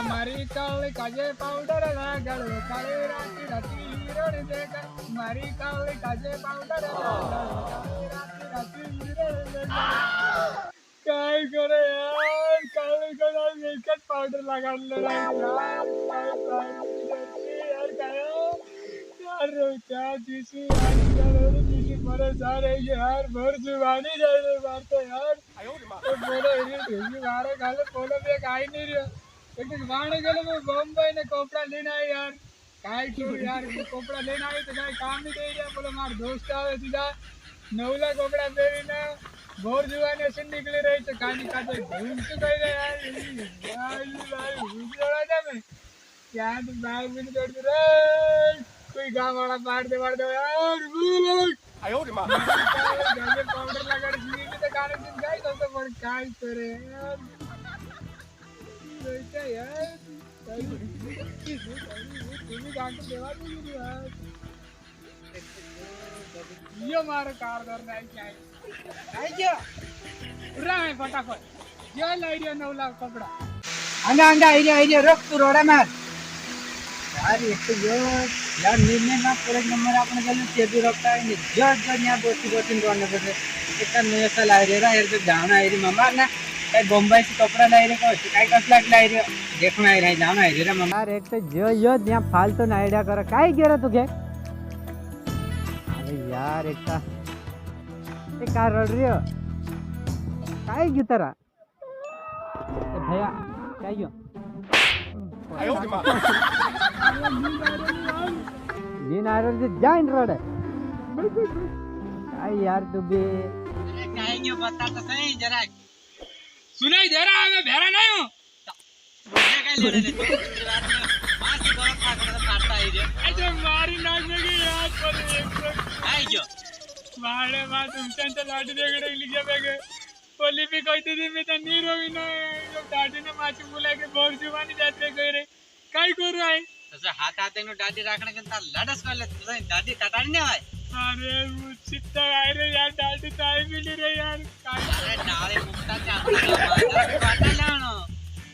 મારી કાળી કાજે પાવડર લાગળ કાળી રાતી રાતી હીરો ને દેખ મારી કાળી કાજે પાવડર લાગળ કાળી રાતી હીરો ને દેખ काय करे यार काले काला मेकअप पाउडर लगाने यार काय यार क्या जीसी यार जीसी परेशान है यार भर जुबानी जाए मारते यार बोलो ये मारे काले बोलो भी आई नहीं रहा एक वाणे गेलो मैं बॉम्बे ने कपड़ा लेना है यार काय क्यों यार कपड़ा लेना है तो काय काम नहीं दे रहा बोलो मार दोस्त आवे सीधा नवला कपड़ा पहरीने बोर जुवाने से निकले रही तो कहानी का तो घूम तो गई यार भाई उजड़ा था मैं क्या तो बाहर भी नहीं दौड़ रे कोई गांव वाला मार दे यार आयो रे मां गाने पाउडर लगा के सी में तो गाने दिन गई तो पर काय करे यार बेटा यार तुम्हें गाने देवा नहीं यार ये मारे कार दर नहीं चाहिए आई गया उड़ा है फटाफट ये लाई दिया नवला कपड़ा अंगा अंगा आइडिया रख तू रोड़ा मार यार एक तो यार निर्णय ना पूरे नंबर आपने गलत से भी रखता है नहीं जज यहां बोती करने पड़े इतना नया साल आ रहा है तो जाना है रे मामा ना कई बॉम्बे से कपड़ा लाई रे काय कसला लाई रे देखना है रे जाना है रे मामा यार एक तो जो यहां फालतू ना आइडिया कर काय गेरा तू के अरे यार एक कार रड रही हो काय गयो तारा भैया काय गयो दिन आयरन से जाइन रोड काय यार तू भी अरे काय गयो बता तो सही जरा सुनाई दे रहा है मैं भेड़ा नहीं हूं मुझे काय ले रहे मां से गलत काटता है रे अरे मारी नाक में यार पर एक काय गयो मारे मां तुमच्या लाडी देगडे लिखे बेगे पोली भी कहती थी मैं तो नीरो भी ना जो दादी ने माची बोला के बोर जुबानी जाते गए रे काय करू आहे तसं हात हाते नो दादी राखणे के ता लडस करले तुझा दादी कटाडी ने आहे अरे चित्त आहे रे यार दादी ताई मिली रे यार काय अरे नाळे मुक्ता च्या काटा लावणो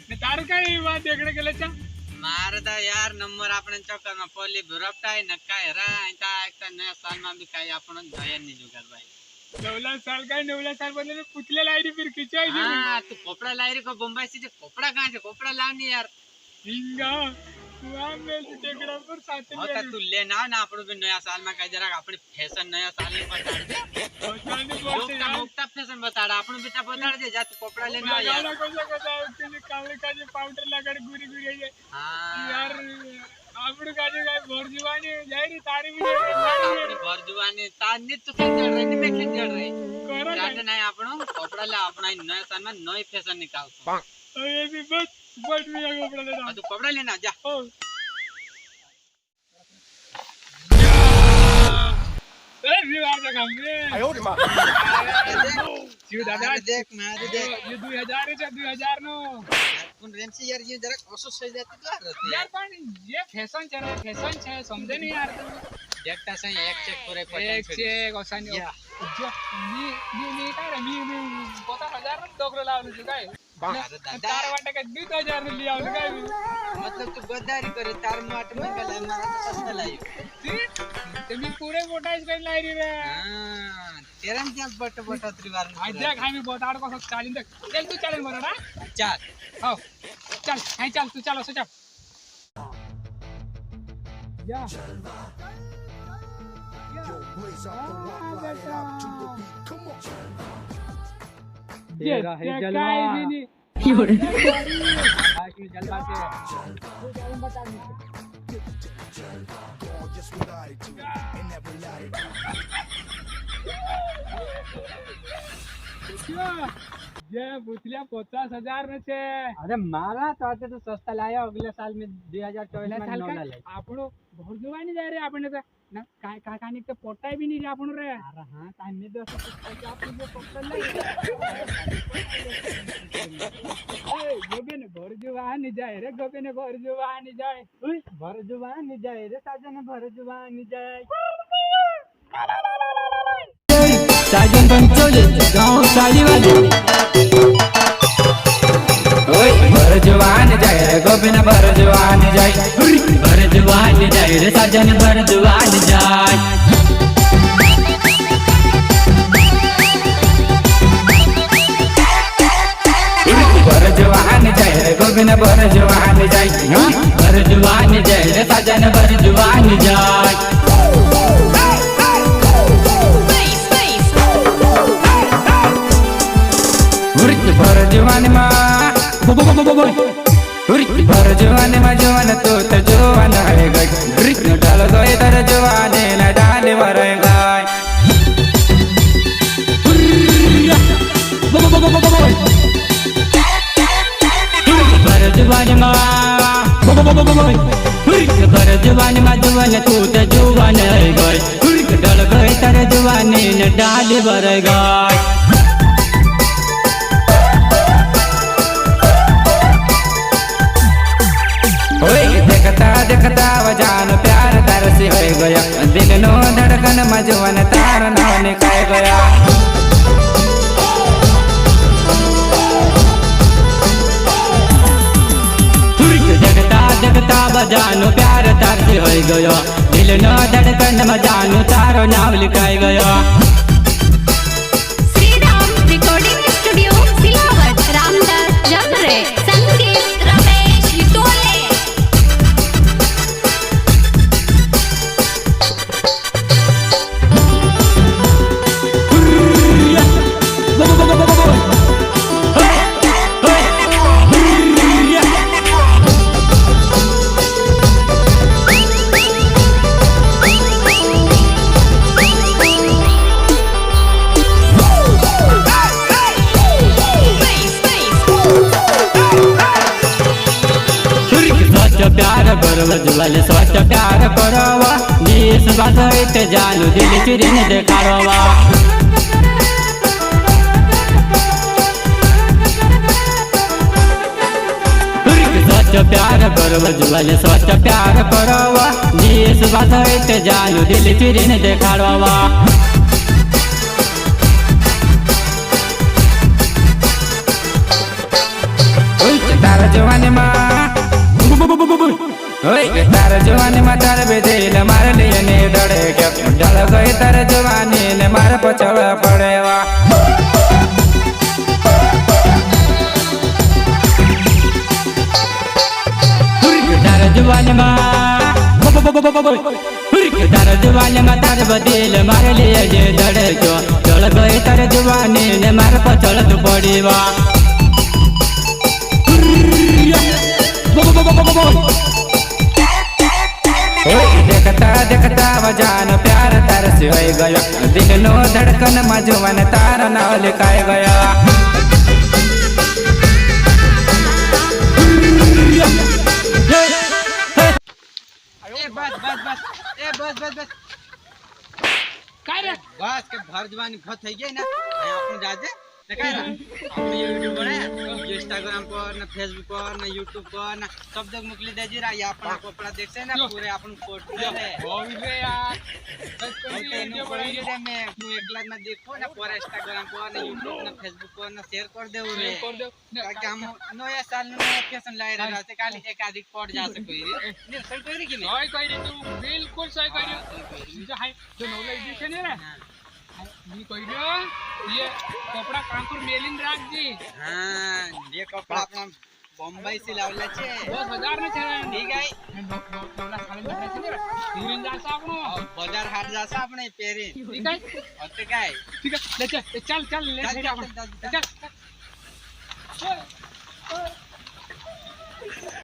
ने तार काय वा देगडे गेले चा मारदा यार नंबर आपण चक्कर में पोली भरपटाय न काय रा इता एक नया साल में भी काय आपण जयन नहीं जुगाड़ भाई 9 साल काय 9 साल बदले में पुतले लाई रे फिर खिंचाई हां तू कपड़ा लाई रे को बम्बई से कपड़ा कहां से कपड़ा लावनी यार हिंगा वहां में टेकड़ा पर साथ में होता तू ले ना आपण भी नया साल में काय जरा अपनी फैशन नया साल में बता दे मुक्ता फैशन बता आपण बेटा बता दे जा तू कपड़ा लेना यार काले काले पाउडर लगा गुरी गुरी यार आपण काजे काय भरजुवानी जाई रे तारी भी भरजुवानी तानी तो के जड़ रही में के जड़ रही जाते नहीं आपण कपड़ा ले अपना नया साल में नई फैशन निकाल ये भी बस बट में कपड़ा लेना तू कपड़ा लेना जा ए विवाह का काम रे आयो रे मां जीव दादा देख मारे देख ये 2000 है 2000 नो कौन रेंसी यार ये जरा कोशिश से जाती तो यार पण ये फैशन छे समझे नहीं यार देखता सही एक चेक पूरे एक चेक ओसानी जो मी काय रे मी 5000 नो दोगलो लावलो छु काय तार वाटे का 2000 ने लिया काय मतलब तू गद्दारी करे तार माट में गला मारा तो सस्ता लाई ते मी पूरे मोटाइज कर लाई रे हां तेरन क्या बट त्रिवार आज देख हामी बोटाड़ को सब चालिन देख चल तू चल मरा ना चल आओ चल हां चल तू चलो सो चल या तेरा है जलवा योरे आज की जलवा के बता જે પૂછલ્યા 50,000 ને છે। अरे मारा तो आते तो सस्ता लाया अगले साल में 2024 में साल नौला का ले આપણો ઘર જોવા નહીં જાય રે આપણે તો ના કાકાની તો પોટાય બી નહીં રે આપણો રે। अरे हाँ टाइम में दो आपने जो पकड़ ले ગોબે ને ઘર જોવા નહીં જાય રે ગોબે ને ઘર જોવા નહીં જાય। भर जुबान जाए रे साजन भर जुबान जाए साजन पंचोले गाँव साली वाले ओए भर जवान जाए रे गोबिना भर जवान जाए भर जवान जाए रे साजन भर जवान जाए भर जवान जाए रे गोबिना भर जवान जाए भर जवान जाए रे साजन भर जवान जाए भर जवान भर जवान में जवान तो जवान है गई डाल गए तर जवान न डाल मर गए भर जवान भर जवान में जवान तो जवान है गई डाल गए तर जवान न डाल मर गए देखता देखता वजान प्यार तार से हो गया दिल नो धड़कन मजवन तार नाव निकाल गया देखता देखता वजान प्यार तार से हो गया दिल नो धड़कन मजान तार नाव लिखाई गया। श्रीराम रिकॉर्डिंग स्टूडियो सिलावट रामदास जगरे संगीत रमेश विटोले। प्यार करो जुवाल स्वच्छ प्यार करोवा देश बात जानू दिल चिरिन देखारोवा स्वच्छ प्यार करो जुवाल स्वच्छ प्यार करोवा देश बात जानू दिल चिरिन देखारोवा तारा जवानी माँ तार जवानी में तार बेदिल मार लिए ने डरे क्या डल गई तार जवानी ने मार पचड़ पड़ेवा तार जवानी में तार जवानी में तार बेदिल मार लिए जे डरे क्यों डल गई तार जवानी ने मार पचड़ पड़ेवा देखता देखता वजान प्यार तार से हो गया दिल नो धड़कन मजवन तार नाव लिखाए गया। बस बस बस बस बस बस काय रे बस के भर जवानी बहुत થઈ ગઈ ને આપણે જાજે काय આપણે YouTube बनाया इंस्टाग्राम पर ना फेसबुक पर ना YouTube पर ना सब जगह मोकली दे जीरा ये अपना कपड़ा देखते ना पूरे अपन फोटो ले હોવી રે યાર वीडियो बनाई दे मैं तू एकला ना देखो ना पूरा इंस्टाग्राम पर ना YouTube ना फेसबुक पर ना शेयर कर दे रे कर दे ताकि हम नया साल में नया फैशन लाए रहते काली एकाधिक पड़ जा सके रे ने सही करी कि नहीं સહી કરી તું બિલકુલ સહી કર્યું બીજો હાઈ જો નવલા ઈડી છે ને રે ઈ કર્યો ये कपड़ा कांकुर मेलिन राख जी। हां ये कपड़ा अपना बॉम्बे से लावला छे 10,000 ने छे ठीक है नवला साले में છે ને હીરીન જાસા આપણો बाजार हाट जासा આપણે पेरी ठीक है ओते काय ठीक है ले चल चल ले चल, चल चल, चल, चल। चल